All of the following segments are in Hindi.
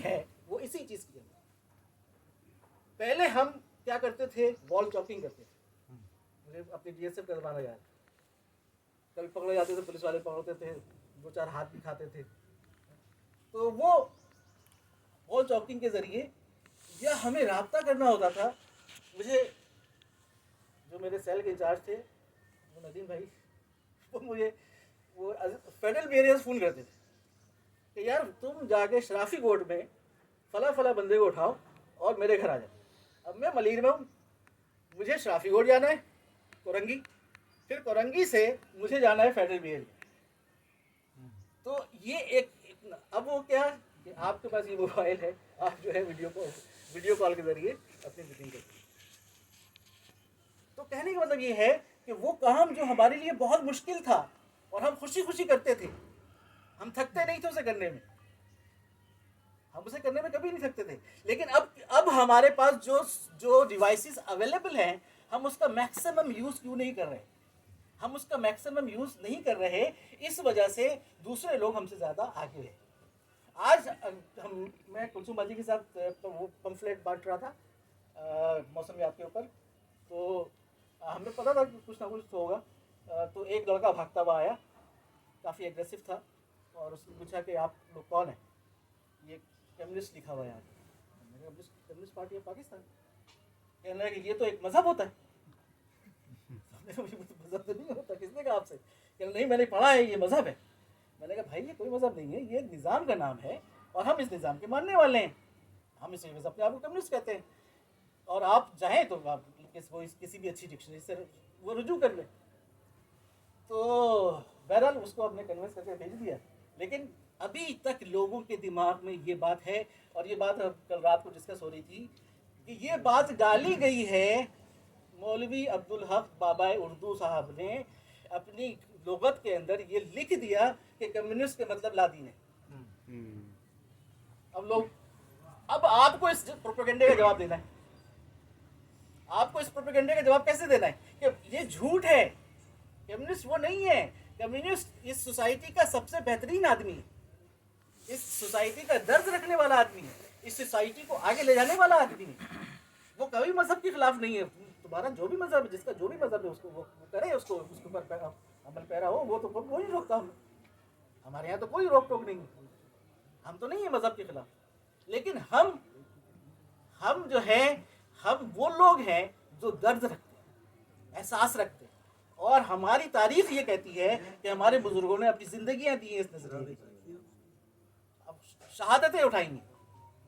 है वो इसी चीज़ की है। पहले हम क्या करते थे, वॉल चॉकिंग करते थे। मुझे अपने DSF का ज़माना याद, कभी पकड़े जाते थे, पुलिस वाले पकड़ते थे, 2-4 हाथ भी खाते थे। तो वो वॉल चॉकिंग के ज़रिए या हमें राब्ता करना होता था। मुझे जो मेरे सेल के इंचार्ज थे वो नदीम भाई, वो मुझे वो फेडरल बेरियर्स फ़ोन करते थे कि यार तुम जाके शराफी कोर्ट में फला फला बंदे को उठाओ और मेरे घर आ जाओ। अब मैं मलिर में हूँ, मुझे शराफी कोर्ट जाना है कोरंगी, फिर कोरंगी से मुझे जाना है फेडरल बेरियर। तो ये एक अब वो क्या कि आपके पास ये मोबाइल है, आप जो है वीडियो कॉल के ज़रिए अपनी मीटिंग करते हैं। तो कहने का मतलब ये है कि वो काम जो हमारे लिए बहुत मुश्किल था और हम खुशी खुशी करते थे, हम थकते नहीं थे उसे करने में, हम उसे करने में कभी नहीं थकते थे। लेकिन अब हमारे पास जो डिवाइसेस अवेलेबल हैं, हम उसका मैक्सिमम यूज़ क्यों नहीं कर रहे? हम उसका मैक्सिमम यूज़ नहीं कर रहे, इस वजह से दूसरे लोग हमसे ज़्यादा आगे हैं। आज मैं कुलसुम बाजी के साथ वो पम्फलेट बांट रहा था मौसमियात के ऊपर। तो हमें पता था कि कुछ ना कुछ तो होगा। तो एक लड़का भागता हुआ आया, काफ़ी एग्रेसिव था, और उसने पूछा कि आप लोग कौन हैं? ये कम्युनिस्ट लिखा हुआ है यहाँ। मैंने कम्युनिस्ट पार्टी ऑफ पाकिस्तान। कहने लगा कि ये तो एक मज़हब होता है। मज़हब तो नहीं होता, किसने कहा आपसे? कहने नहीं, मैंने पढ़ा है ये मज़हब है। मैंने कहा भाई ये कोई मज़हब नहीं है, ये निज़ाम का नाम है और हम इस निज़ाम के मानने वाले हैं। हम इस वजह से अपने आप को कम्युनिस्ट कहते हैं, और आप चाहें तो आप किसी भी अच्छी डिक्शनरी से वो रुजू कर लें। तो बहरहाल उसको हमने कन्विंस करके भेज दिया। लेकिन अभी तक लोगों के दिमाग में ये बात है, और ये बात कल रात को डिस्कस हो रही थी कि ये बात डाली गई है। मौलवी अब्दुल हक बाबा उर्दू साहब ने अपनी लुगत के अंदर ये लिख दिया कि कम्युनिस्ट के मतलब लादीन है। अब आपको इस प्रोपेगेंडे का जवाब देना है। आपको इस प्रोपेगेंडे का जवाब कैसे देना है कि ये झूठ है, कम्युनिस्ट वो नहीं है। कम्युनिस्ट इस सोसाइटी का सबसे बेहतरीन आदमी है, इस सोसाइटी का दर्द रखने वाला आदमी है, इस सोसाइटी को आगे ले जाने वाला आदमी है। वो कभी मजहब के खिलाफ नहीं है। तुम्हारा जो भी मजहब है, जिसका जो भी मजहब है, उसको वो करे, उसको उसके ऊपर अमल पैरा हो, वो तो कोई नहीं रोकता। हमारे यहाँ तो कोई रोक टोक नहीं है, हम तो नहीं है मजहब के खिलाफ। लेकिन हम जो है, हम वो लोग हैं जो दर्द रखते हैं, एहसास रखते हैं, और हमारी तारीख ये कहती है कि हमारे बुजुर्गों ने अपनी जिंदगियां दी हैं इस नजरिए, अब शहादतें उठाई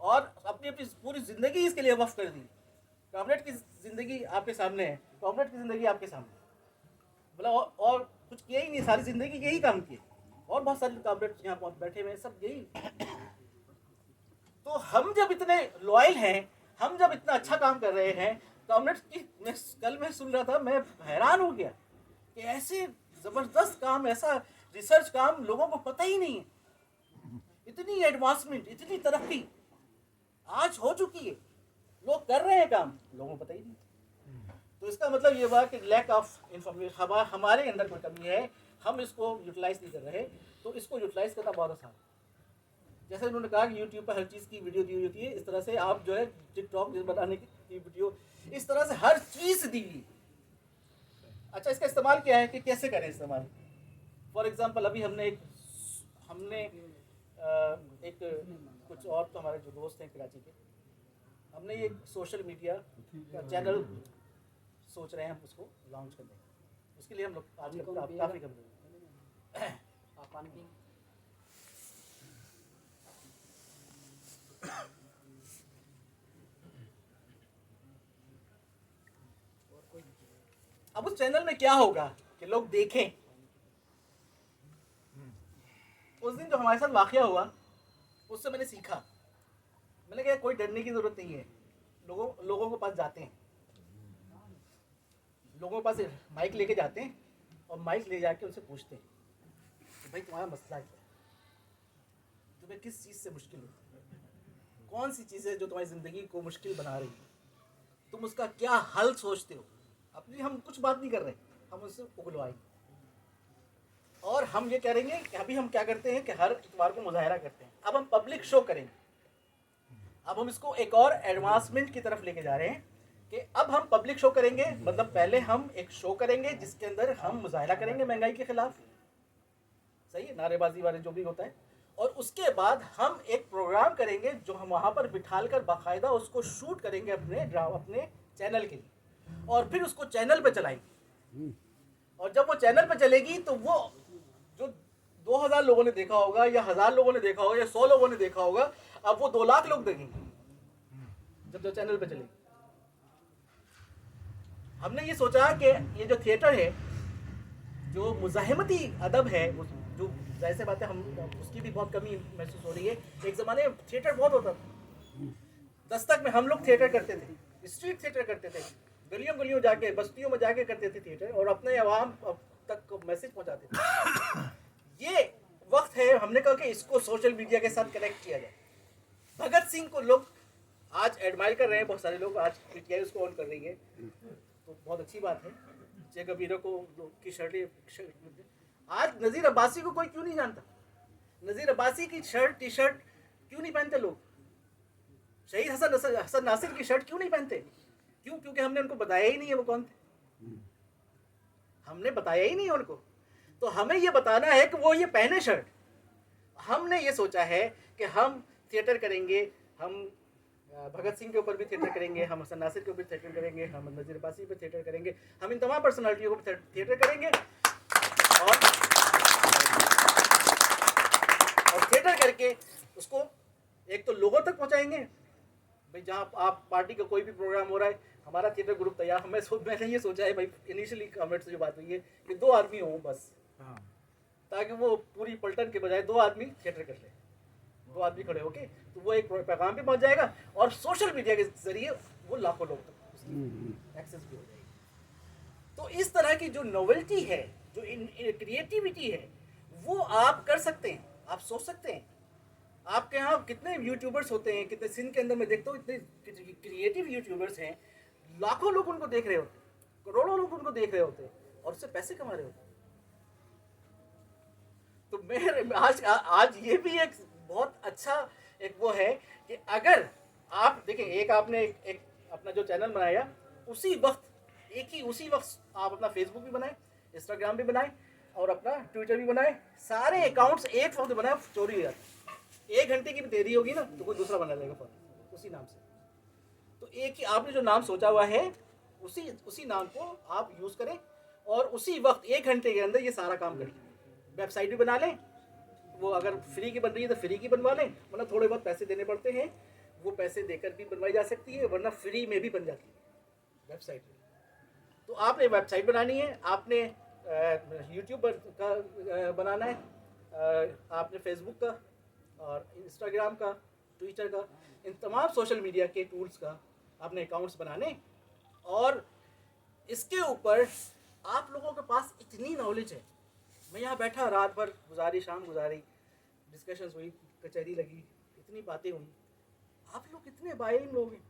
और अपनी अपनी पूरी जिंदगी इसके लिए वक्फ कर दी। कॉमरेड की जिंदगी आपके सामने है, कॉमरेड की जिंदगी आपके सामने, मतलब और कुछ किया ही नहीं, सारी जिंदगी यही काम किए, और बहुत सारे कॉमरेड यहाँ बैठे हुए हैं, सब यही। तो हम जब इतने लॉयल हैं, हम जब इतना अच्छा काम कर रहे हैं, कॉमरेड्स की कल मैं सुन रहा था, मैं हैरान हो गया कि ऐसे जबरदस्त काम, ऐसा रिसर्च काम लोगों को पता ही नहीं है। इतनी एडवांसमेंट, इतनी तरक्की आज हो चुकी है, लोग कर रहे हैं काम, लोगों को पता ही नहीं। तो इसका मतलब ये हुआ कि लैक ऑफ इंफॉर्मेशन, हमारे अंदर कोई कमी है, हम इसको यूटिलाइज नहीं कर रहे। तो इसको यूटिलाइज करना बहुत आसान है। जैसे उन्होंने कहा कि यूट्यूब पर हर चीज़ की वीडियो दी होती है, इस तरह से आप जो है टिकटॉक बनाने की वीडियो, इस तरह से हर चीज़ दी हुई। अच्छा, इसका इस्तेमाल क्या है कि कैसे करें इस्तेमाल? फॉर एग्जांपल अभी हमने एक कुछ और तो हमारे जो दोस्त हैं कराची के, हमने ये सोशल मीडिया का चैनल सोच रहे हैं हम उसको लॉन्च करने का। उसके लिए हम लोग आज काफ़ी कम अब उस चैनल में क्या होगा कि लोग देखें। उस दिन जो हमारे साथ वाकया हुआ, उससे मैंने सीखा, मैंने कहा कोई डरने की जरूरत नहीं है। लोगों के पास जाते हैं, लोगों के पास माइक लेके जाते हैं, और माइक ले जाके उनसे पूछते हैं कि भाई तुम्हारा मसला क्या है, तुम्हें किस चीज़ से मुश्किल है, कौन सी चीज़ है जो तुम्हारी ज़िंदगी को मुश्किल बना रही है, तुम उसका क्या हल सोचते हो। अपनी हम कुछ बात नहीं कर रहे, हम उससे उगलवाएंगे। और हम ये करेंगे कि अभी हम क्या करते हैं कि हर इतवार को मुजाहरा करते हैं, अब हम पब्लिक शो करेंगे। अब हम इसको एक और एडवांसमेंट की तरफ लेके जा रहे हैं कि अब हम पब्लिक शो करेंगे, मतलब पहले हम एक शो करेंगे जिसके अंदर हम मुजाहरा करेंगे महंगाई के खिलाफ, सही है, नारेबाजी वाले जो भी होता है, और उसके बाद हम एक प्रोग्राम करेंगे जो हम वहाँ पर बिठाल कर बाकायदा उसको शूट करेंगे अपने चैनल के लिए, और फिर उसको चैनल पे चलाएंगे। और जब वो चैनल पे चलेगी तो वो जो 2000 लोगों ने देखा होगा या 1000 लोगों ने देखा होगा या 100 लोगों ने देखा होगा, अब वो 2 लाख लोग देखेंगे जब चैनल पे चलेगी। हमने ये सोचा कि ये जो थिएटर है, जो मुज़ाहिमती अदब है, जो जाहिर सी बात है हम उसकी भी बहुत कमी महसूस हो रही है। एक ज़माने में थिएटर बहुत होता था, दस्तक में हम लोग थिएटर करते थे, स्ट्रीट थिएटर करते थे, गलियों गलियों जाके, बस्तियों में जाके करते थे थिएटर, और अपने आवाम तक मैसेज पहुंचाते थे। ये वक्त है, हमने कहा कि इसको सोशल मीडिया के साथ कनेक्ट किया जाए। भगत सिंह को लोग आज एडमायर कर रहे हैं, बहुत सारे लोग, आज पीटीआई उसको ऑन कर रही है, तो बहुत अच्छी बात है। जे कबीरों को की शर्ट, आज नज़ीर अब्बासी को कोई क्यों नहीं जानता? नज़ीर अब्बासी की शर्ट, टी शर्ट क्यों नहीं पहनते लोग? शहीद हसन नासिर की शर्ट क्यों नहीं पहनते? क्यों? क्योंकि हमने उनको बताया ही नहीं है वो कौन थे, हमने बताया ही नहीं उनको। तो हमें ये बताना है कि वो ये पहने शर्ट। हमने ये सोचा है कि हम थिएटर करेंगे, हम भगत सिंह के ऊपर भी थिएटर करेंगे, हम हसन नासिर के ऊपर थिएटर करेंगे, हम नज़ीर अब्बासी पे थिएटर करेंगे, हम इन तमाम पर्सनालिटियों को थिएटर करेंगे, और थिएटर करके उसको एक तो लोगों तक पहुंचाएंगे। भाई जहाँ आप पार्टी का कोई भी प्रोग्राम हो रहा है, हमारा थिएटर ग्रुप तैयार, मैंने ये सोचा है भाई, इनिशियली कमेंट से जो बात हुई है कि 2 आदमी हों बस, ताकि वो पूरी पलटन के बजाय 2 आदमी थिएटर कर ले, 2 आदमी खड़े होके, तो वो एक पैगाम भी पहुंच जाएगा और सोशल मीडिया के जरिए वो लाखों लोग तक उसकी एक्सेस भी हो जाएगी। तो इस तरह की जो नोवेल्टी है, जो क्रिएटिविटी है, वो आप कर सकते हैं, आप सोच सकते हैं। आपके यहाँ कितने यूट्यूबर्स होते हैं, कितने सिंध के अंदर मैं देखता हूँ इतने क्रिएटिव यूट्यूबर्स हैं, लाखों लोग उनको देख रहे होते, करोड़ों लोग उनको देख रहे होते और उससे पैसे कमा रहे होते। तो मैं आज ये भी एक बहुत अच्छा एक वो है कि अगर आप देखें, एक आपने एक अपना जो चैनल बनाया, उसी वक्त आप अपना फेसबुक भी बनाए, इंस्टाग्राम भी बनाए और अपना ट्विटर भी बनाए, सारे अकाउंट्स एक वक्त बनाए, चोरी हो जाती। 1 घंटे की भी देरी होगी ना तो कोई दूसरा बना लेगा फौरन उसी नाम से। तो एक ही आपने जो नाम सोचा हुआ है, उसी नाम को आप यूज़ करें और उसी वक्त 1 घंटे के अंदर ये सारा काम करें। वेबसाइट भी बना लें, वो अगर फ्री की बन रही है तो फ्री की बनवा लें, वरना थोड़े बहुत पैसे देने पड़ते हैं, वो पैसे देकर भी बनवाई जा सकती है, वरना फ्री में भी बन जाती है वेबसाइट। तो आपने वेबसाइट बनानी है, आपने यूट्यूब का बनाना है, आपने फेसबुक का और इंस्टाग्राम का, ट्विटर का, इन तमाम सोशल मीडिया के टूल्स का आपने अकाउंट्स बनाने, और इसके ऊपर आप लोगों के पास इतनी नॉलेज है। मैं यहाँ बैठा रात भर गुजारी, शाम गुजारी, डिस्कशंस हुई, कचहरी लगी, इतनी बातें हुई। आप लोग कितने बाइलिंग लोग हैं,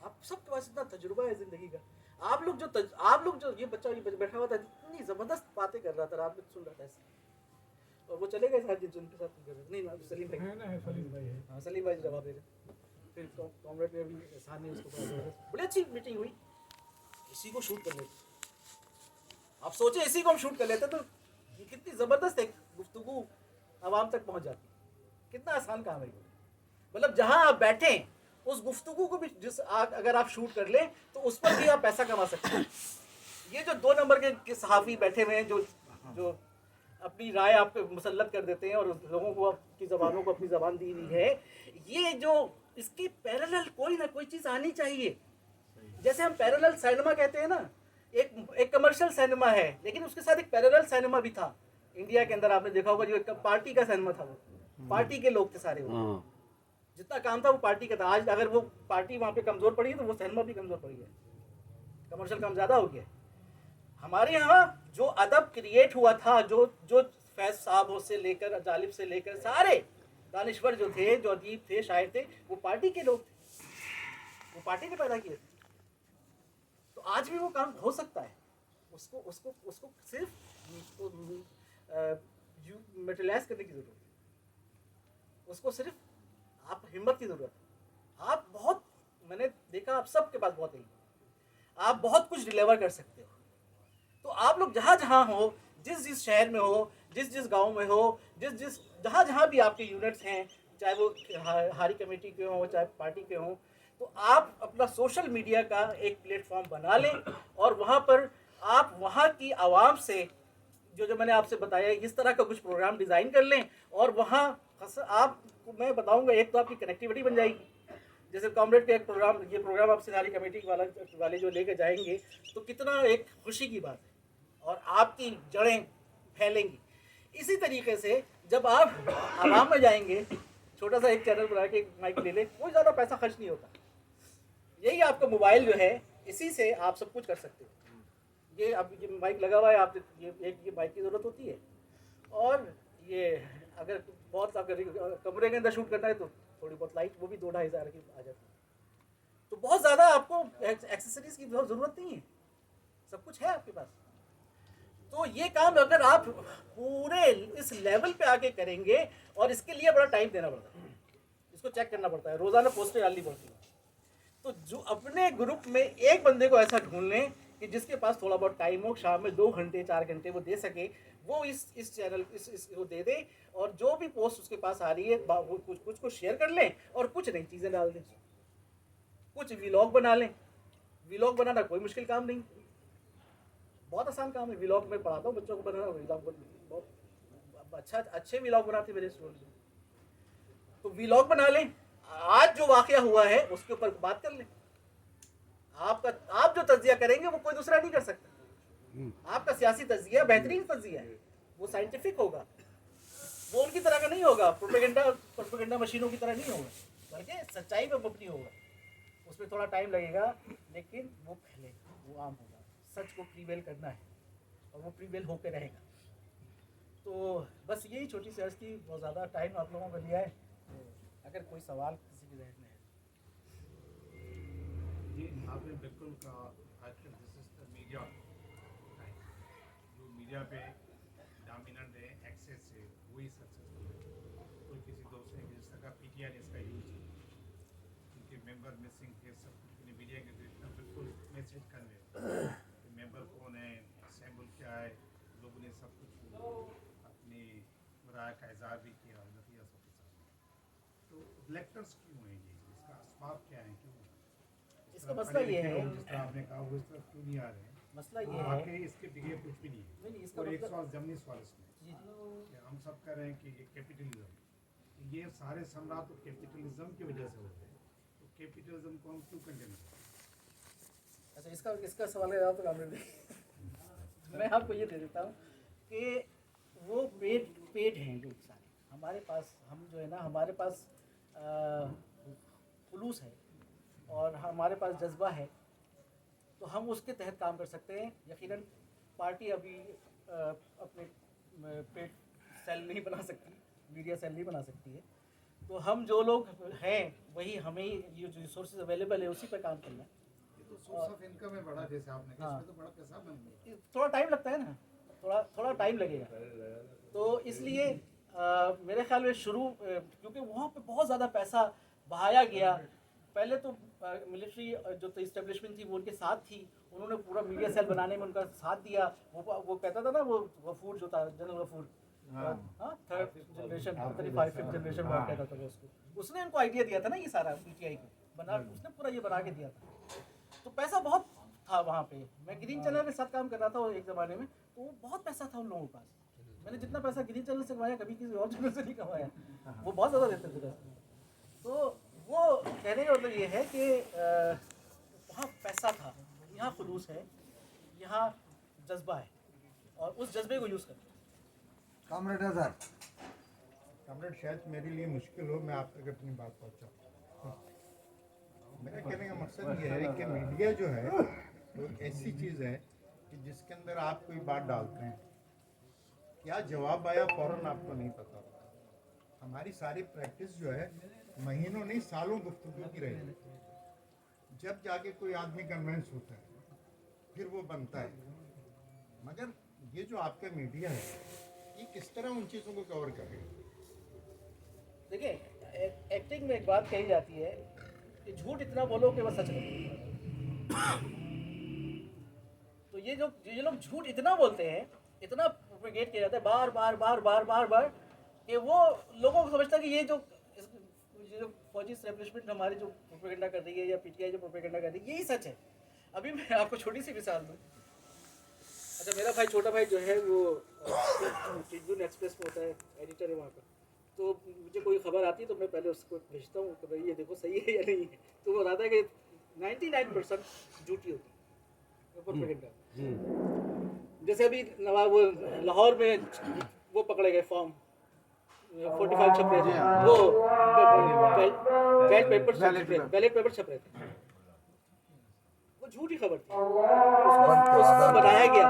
आप सबके पास इतना तजुर्बा है ज़िंदगी का। आप लोग जो ये बच्चा बैठा हुआ था, इतनी ज़बरदस्त बातें कर रहा था, रात में सुन रहा था ऐसे, और वो चले गए साथ जिनके साथ नहीं, सलीम भाई है, हाँ सलीम भाई जवाब दे रहे। फिर कॉमरेड ने भी एहसान नहीं उसको, बड़ी अच्छी मीटिंग हुई, इसी को शूट कर लेते। आप सोचे इसी को हम शूट कर लेते तो ये कितनी ज़बरदस्त है गुफ्तगू आवाम तक पहुंच जाती, कितना आसान काम है। मतलब जहां आप बैठे उस गुफ्तगू को भी अगर आप शूट कर लें तो उस पर भी आप पैसा कमा सकते हैं। ये जो 2 नंबर के सहाफ़ी बैठे हुए हैं, जो अपनी राय आप पे मुसल्लत कर देते हैं और लोगों को आपकी ज़बानों को अपनी ज़बान दी हुई है, ये जो इसकी पैरेलल कोई ना कोई चीज़ आनी चाहिए। जैसे हम पैरेलल सिनेमा कहते हैं ना, एक कमर्शियल सिनेमा है, लेकिन उसके साथ एक पैरेलल सिनेमा भी था इंडिया के अंदर। आपने देखा होगा जो एक पार्टी का सिनेमा था, वो पार्टी के लोग थे सारे, वो जितना काम था वो पार्टी का था। आज अगर वो पार्टी वहाँ पे कमज़ोर पड़ी है तो वो सिनेमा भी कमज़ोर पड़ी है, कमर्शियल काम ज़्यादा हो गया। हमारे यहाँ जो अदब क्रिएट हुआ था, जो फैज़ साहब से लेकर, जालिब से लेकर, सारे दानिश्वर जो थे, जो अदीब थे, शायर थे, वो पार्टी के लोग थे, वो पार्टी ने पैदा किए थे। तो आज भी वो काम हो सकता है, उसको सिर्फ मटेरियलाइज करने की ज़रूरत है, उसको सिर्फ आप हिम्मत की ज़रूरत है। बहुत, मैंने देखा आप सबके पास बहुत इल्म है, आप बहुत कुछ डिलीवर कर सकते हो। तो आप लोग जहाँ जहाँ हो, जिस जिस शहर में हो, जिस जिस गांव में हो, जिस जिस जहाँ जहाँ भी आपके यूनिट्स हैं, चाहे वो हारी कमेटी के हों चाहे पार्टी के हों, तो आप अपना सोशल मीडिया का एक प्लेटफॉर्म बना लें और वहाँ पर आप वहाँ की आवाम से जो जो मैंने आपसे बताया इस तरह का कुछ प्रोग्राम डिज़ाइन कर लें और वहाँ आप, मैं बताऊँगा, एक तो आपकी कनेक्टिविटी बन जाएगी। जैसे कॉमरेड का एक प्रोग्राम, ये प्रोग्राम आप सिनारी कमेटी वाले जो लेकर जाएंगे तो कितना एक खुशी की बात है और आपकी जड़ें फैलेंगी। इसी तरीके से जब आप आवाम में जाएंगे, छोटा सा एक चैनल बना के एक माइक ले लें, कोई ज़्यादा पैसा खर्च नहीं होता। यही आपका मोबाइल जो है, इसी से आप सब कुछ कर सकते हो। ये अब ये माइक लगा हुआ है, आप ये माइक की ज़रूरत होती है। और ये अगर बहुत अगर कमरे के अंदर शूट करना है तो थोड़ी बहुत लाइट, वो भी 2-2.5 हज़ार की आ जाती है। तो बहुत ज़्यादा आपको एक्सेसरीज की ज़रूरत नहीं है, सब कुछ है आपके पास। तो ये काम अगर आप पूरे इस लेवल पे आके करेंगे, और इसके लिए बड़ा टाइम देना पड़ता है, इसको चेक करना पड़ता है, रोज़ाना पोस्टें डालनी पड़ती है। तो जो अपने ग्रुप में एक बंदे को ऐसा ढूंढ लें कि जिसके पास थोड़ा बहुत टाइम हो, शाम में 2 घंटे 4 घंटे वो दे सके, वो इस चैनल इसको दे दे, और जो भी पोस्ट उसके पास आ रही है वो कुछ को शेयर कर लें और कुछ नई चीज़ें डाल दें, कुछ व्लॉग बना लें। व्लॉग बनाना कोई मुश्किल काम नहीं, बहुत आसान काम है। व्लॉग में पढ़ाता हूँ बच्चों को बनाना, व्लॉग बहुत अच्छे व्लॉग बनाते मेरे स्टूडेंट। तो व्लॉग बना लें, आज जो वाकया हुआ है उसके ऊपर बात कर लें। आप जो तज्जिया करेंगे वो कोई दूसरा नहीं कर सकता। आपका सियासी तज्जिया बेहतरीन तज्जिया है, वो साइंटिफिक होगा, वो उनकी तरह का नहीं होगा, प्रोपेगेंडा मशीनों की तरह नहीं होगा, बल्कि सच्चाई पर मबनी होगा। उसमें थोड़ा टाइम लगेगा लेकिन वो फैलेगा, वो आम होगा। सच को प्रीवेल करना है और वो प्रीवेल होकर रहेगा। तो बस यही छोटी सी अर्ज़ थी, बहुत ज़्यादा टाइम आप लोगों को लिया है। तो अगर कोई सवाल किसी के जहन में है। जी, आपने बिल्कुल कहा, आजकल this is the media time, जो मीडिया पे डोमिनेंट है, एक्सेस है, वही सक्सेसफुल है। कोई किसी दोस्त ने जिस तरह पीटीआई ने इसका यूज किया, उनके मेंबर मिसिंग थे, सब कुछ मीडिया के इतना बिल्कुल मैसेज कन्वे कि मेंबर कौन है, असेंबल क्या है, लोगों ने सब कुछ अपनी राय का इजहार भी किया, नतीजा सबके सामने। तो इलेक्टर्स क्यों हैं ये, इसका असबाब क्या है, क्यों इसका मसला ये है, जिस तरह आपने कहा वो इस तरफ क्यों नहीं आ रहे हैं? मसला ये है कि इसके बिगेव कुछ भी नहीं है। नहीं, इसका और एक मतलब सवाल जमनी सवाल इसमें कि हम सब कह रहे हैं कि ये कैपिटलिज्म, ये सारे सम्राट तो कैपिटलिज्म की वजह से होते हैं, तो कैपिटलिज्म को हम क्यों कंडेम करते हैं? अच्छा, इसका सवाल है आप मैं आपको ये दे देता हूँ कि वो पेड हैं लोग सारे हमारे पास। हम जो है ना, हमारे पास खुलूस है और हमारे पास जज्बा है, तो हम उसके तहत काम कर सकते हैं। यकीनन पार्टी अभी अपने पेड सेल नहीं बना सकती, मीडिया सेल नहीं बना सकती है। तो हम जो लोग हैं वही, हमें ये जो रिसोर्सेज अवेलेबल है उसी पर काम करना है। ये तो सोर्स ऑफ इनकम है बड़ा, जैसे आपने कहा, हाँ, इसमें तो बड़ा पैसा बन गया। थोड़ा टाइम लगता है ना, थोड़ा टाइम लगेगा। तो इसलिए मेरे ख्याल में क्योंकि वहाँ पे बहुत ज़्यादा पैसा बहाया गया। पहले तो मिलिट्री जो तो इस्टेब्लिशमेंट थी वो उनके साथ थी, उन्होंने पूरा मीडिया सेल बनाने में उनका साथ दिया। वो कहता था ना, वो गफूर जो था, जनरल गफूर, थर्ड जनरेशन, पता नहीं 5th जनरेशन वो कहता था वो उसको, उसने उनको आइडिया दिया था ना ये सारा पीटीआई को बना, उसने पूरा ये बना के दिया था। तो पैसा बहुत था वहाँ पे। मैं ग्रीन चैनल के साथ काम कर रहा था एक ज़माने में, तो बहुत पैसा था उन लोगों के पास। मैंने जितना पैसा ग्रीन चैनल से कमाया कभी किसी और चैनल से नहीं कमाया, वो बहुत ज़्यादा देते थे पैसा। तो वो कहने का मतलब ये है कि वहाँ पैसा था, यहाँ खुलूस है, यहाँ जज्बा है, और उस जज्बे को यूज़ करते हैं। कॉमरेड अजहर, कॉमरेड, शायद मेरे लिए मुश्किल हो मैं आप तक अपनी बात पहुँचाऊँ। मेरा कहने का मकसद ये है कि मीडिया जो है वो ऐसी चीज़ है कि जिसके अंदर आप कोई बात डालते हैं, क्या जवाब आया फ़ौरन आपको नहीं पता होता। हमारी सारी प्रैक्टिस जो है महीनों नहीं सालों गुफ्तगू की रही, जब जाके कोई आदमी कन्विंस होता है फिर वो बनता है। मगर ये जो आपका मीडिया है ये किस तरह उन चीज़ों को कवर करेगा? देखिए, एक्टिंग में एक बात कही जाती है कि झूठ इतना बोलो कि बस सच नहीं। तो ये लोग झूठ इतना बोलते हैं, इतना प्रोपेगेट किया जाता है बार बार बार बार बार बार कि वो लोगों को समझता है कि ये जो फौजी एस्टेब्लिशमेंट हमारी जो प्रोपेगेंडा कर रही है या पीटीआई जो प्रोपेगेंडा कर रही है यही सच है। अभी मैं आपको छोटी सी मिसाल दूँ। अच्छा, मेरा भाई छोटा भाई जो है वो ट्रिब्यून एक्सप्रेस में होता है, एडिटर है वहाँ का। तो मुझे कोई खबर आती है तो मैं पहले उसको भेजता हूँ कि भाई ये देखो सही है या नहीं है। तो वो बताता है कि 99% झूठी होती है प्रोपेगेंडा। जैसे अभी नवाब वो लाहौर में वो पकड़े गए फॉर्म 45 छप रहे थे, वो बैलेट पेपर छप रहे थे, वो झूठी खबर थी, उसको बनाया गया।